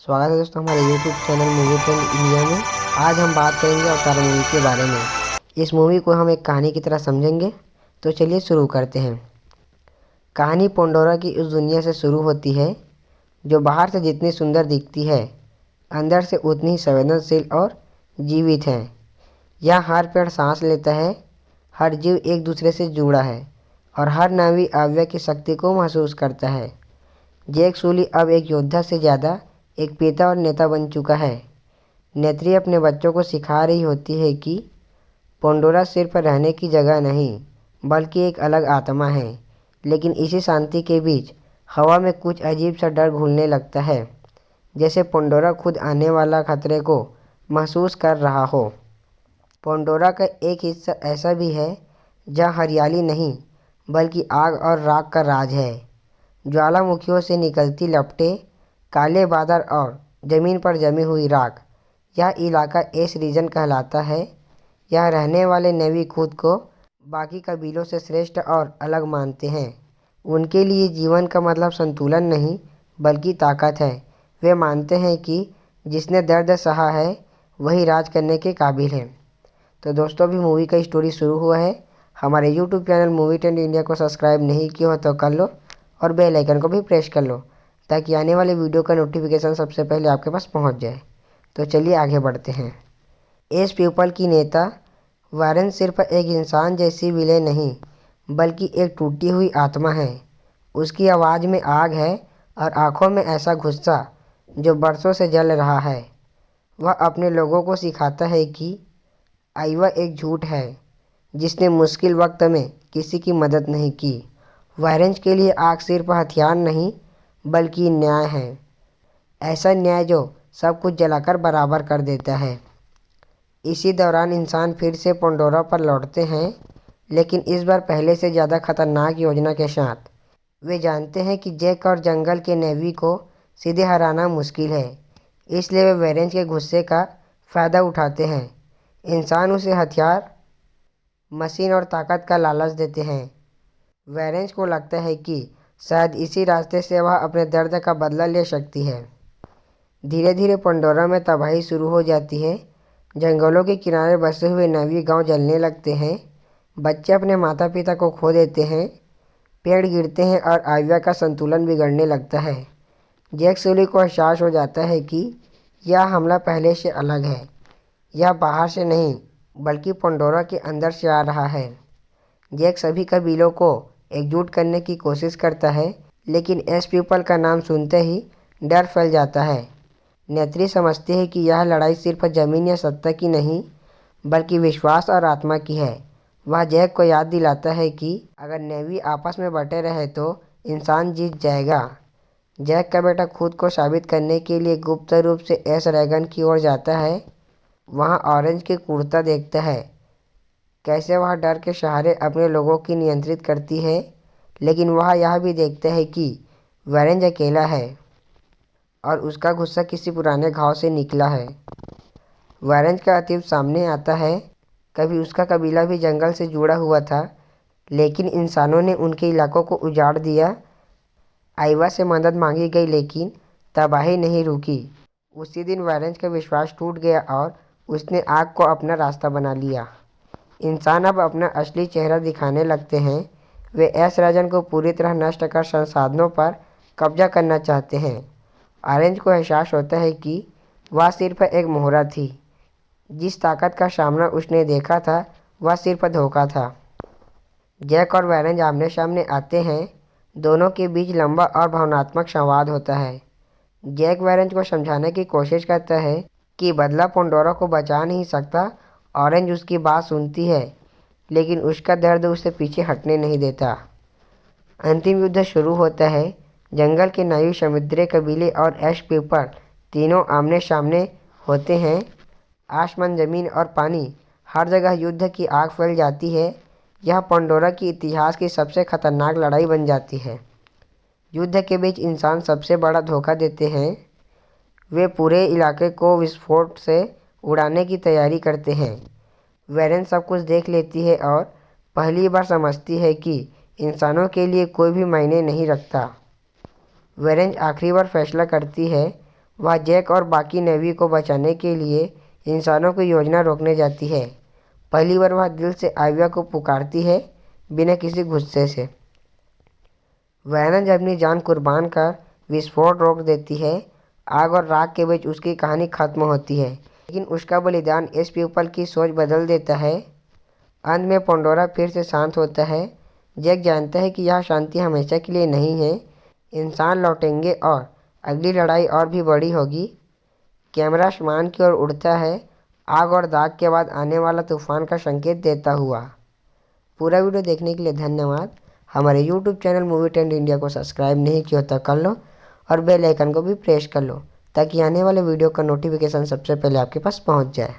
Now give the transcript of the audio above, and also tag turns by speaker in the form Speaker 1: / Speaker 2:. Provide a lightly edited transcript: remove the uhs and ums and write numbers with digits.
Speaker 1: स्वागत है दोस्तों हमारे YouTube channel movie trend India में। आज हम बात करेंगे अवतार मूवी के बारे में। इस मूवी को हम एक कहानी की तरह समझेंगे। तो चलिए शुरू करते हैं। कहानी पोंडोरा की उस दुनिया से शुरू होती है जो बाहर से जितनी सुंदर दिखती है, अंदर से उतनी ही संवेदनशील और जीवित है। यहाँ हर पेड़ सांस लेता है, हर जीव एक दूसरे से जुड़ा है और हर नावी आव्या की शक्ति को महसूस करता है। जैक सूली अब एक योद्धा से ज़्यादा एक पिता और नेता बन चुका है। नेत्री अपने बच्चों को सिखा रही होती है कि पोंडोरा सिर्फ रहने की जगह नहीं बल्कि एक अलग आत्मा है। लेकिन इसी शांति के बीच हवा में कुछ अजीब सा डर घुलने लगता है, जैसे पोंडोरा खुद आने वाला खतरे को महसूस कर रहा हो। पोंडोरा का एक हिस्सा ऐसा भी है जहाँ हरियाली नहीं बल्कि आग और राख का राज है। ज्वालामुखियों से निकलती लपटें, काले बादल और ज़मीन पर जमी हुई राख। यह इलाका एस रीजन कहलाता है। यहाँ रहने वाले नेवी खुद को बाकी कबीलों से श्रेष्ठ और अलग मानते हैं। उनके लिए जीवन का मतलब संतुलन नहीं बल्कि ताकत है। वे मानते हैं कि जिसने दर्द सहा है वही राज करने के काबिल है। तो दोस्तों, अभी मूवी का स्टोरी शुरू हुआ है। हमारे YouTube channel movie trend India को सब्सक्राइब नहीं किया हो तो कर लो और बेल आइकन को भी प्रेस कर लो ताकि आने वाले वीडियो का नोटिफिकेशन सबसे पहले आपके पास पहुंच जाए। तो चलिए आगे बढ़ते हैं। एस पीपल की नेता वारेन सिर्फ एक इंसान जैसी विलेन नहीं बल्कि एक टूटी हुई आत्मा है। उसकी आवाज़ में आग है और आंखों में ऐसा गुस्सा जो बरसों से जल रहा है। वह अपने लोगों को सिखाता है कि आइवा एक झूठ है जिसने मुश्किल वक्त में किसी की मदद नहीं की। वायरेंस के लिए आग सिर्फ हथियार नहीं बल्कि न्याय है। ऐसा न्याय जो सब कुछ जलाकर बराबर कर देता है। इसी दौरान इंसान फिर से पोंडोरा पर लौटते हैं, लेकिन इस बार पहले से ज़्यादा खतरनाक योजना के साथ। वे जानते हैं कि जैक और जंगल के नेवी को सीधे हराना मुश्किल है, इसलिए वे वायरेंस के गुस्से का फ़ायदा उठाते हैं। इंसान उसे हथियार, मशीन और ताकत का लालच देते हैं। वायरेंस को लगता है कि शायद इसी रास्ते से वह अपने दर्द का बदला ले सकती है। धीरे धीरे पोंडोरा में तबाही शुरू हो जाती है। जंगलों के किनारे बसे हुए नवी गांव जलने लगते हैं। बच्चे अपने माता पिता को खो देते हैं। पेड़ गिरते हैं और आइवा का संतुलन बिगड़ने लगता है। जैक सूली को एहसास हो जाता है कि यह हमला पहले से अलग है। यह बाहर से नहीं बल्कि पोंडोरा के अंदर से आ रहा है। जैक सभी कबीलों को एकजुट करने की कोशिश करता है, लेकिन एस पीपल का नाम सुनते ही डर फैल जाता है। नेत्री समझती है कि यह लड़ाई सिर्फ ज़मीन या सत्ता की नहीं बल्कि विश्वास और आत्मा की है। वह जैक को याद दिलाता है कि अगर नेवी आपस में बटे रहे तो इंसान जीत जाएगा। जैक का बेटा खुद को साबित करने के लिए गुप्त रूप से एस रैगन की ओर जाता है। वहाँ ऑरेंज की क्रूरता देखता है, कैसे वह डर के सहारे अपने लोगों की नियंत्रित करती है। लेकिन वह यह भी देखता है कि वारेंज अकेला है और उसका गुस्सा किसी पुराने घाव से निकला है। वारेंज का अतीत सामने आता है। कभी उसका कबीला भी जंगल से जुड़ा हुआ था, लेकिन इंसानों ने उनके इलाकों को उजाड़ दिया। आइवा से मदद मांगी गई लेकिन तबाही नहीं रुकी। उसी दिन वारेंज का विश्वास टूट गया और उसने आग को अपना रास्ता बना लिया। इंसान अब अपना असली चेहरा दिखाने लगते हैं। वे एस राजन को पूरी तरह नष्ट कर संसाधनों पर कब्जा करना चाहते हैं। ऑरेंज को एहसास होता है कि वह सिर्फ एक मोहरा थी। जिस ताकत का सामना उसने देखा था वह सिर्फ धोखा था। जैक और वारेंज आमने सामने आते हैं। दोनों के बीच लंबा और भावनात्मक संवाद होता है। जैक वारेंज को समझाने की कोशिश करता है कि बदला पोंडोरा को बचा नहीं सकता। ऑरेंज उसकी बात सुनती है, लेकिन उसका दर्द उसे पीछे हटने नहीं देता। अंतिम युद्ध शुरू होता है। जंगल के नायु, समुद्री कबीले और एश पीपल तीनों आमने सामने होते हैं। आसमान, ज़मीन और पानी, हर जगह युद्ध की आग फैल जाती है। यह पोंडोरा के इतिहास की सबसे खतरनाक लड़ाई बन जाती है। युद्ध के बीच इंसान सबसे बड़ा धोखा देते हैं। वे पूरे इलाके को विस्फोट से उड़ाने की तैयारी करते हैं। वारेन सब कुछ देख लेती है और पहली बार समझती है कि इंसानों के लिए कोई भी मायने नहीं रखता। वारेन आखिरी बार फैसला करती है। वह जैक और बाकी नेवी को बचाने के लिए इंसानों की योजना रोकने जाती है। पहली बार वह दिल से आविया को पुकारती है, बिना किसी गुस्से से। वैनन अपनी जान कुर्बान कर विस्फोट रोक देती है। आग और राख के बीच उसकी कहानी खत्म होती है, लेकिन उसका बलिदान इस पीपल की सोच बदल देता है। अंत में पंडोरा फिर से शांत होता है। जैक जानता है कि यह शांति हमेशा के लिए नहीं है। इंसान लौटेंगे और अगली लड़ाई और भी बड़ी होगी। कैमरा आसमान की ओर उड़ता है, आग और दाग के बाद आने वाला तूफान का संकेत देता हुआ। पूरा वीडियो देखने के लिए धन्यवाद। हमारे YouTube channel movie trend India को सब्सक्राइब नहीं किया तो कर लो और बेल आइकन को भी प्रेस कर लो, ताकि आने वाले वीडियो का नोटिफिकेशन सबसे पहले आपके पास पहुंच जाए।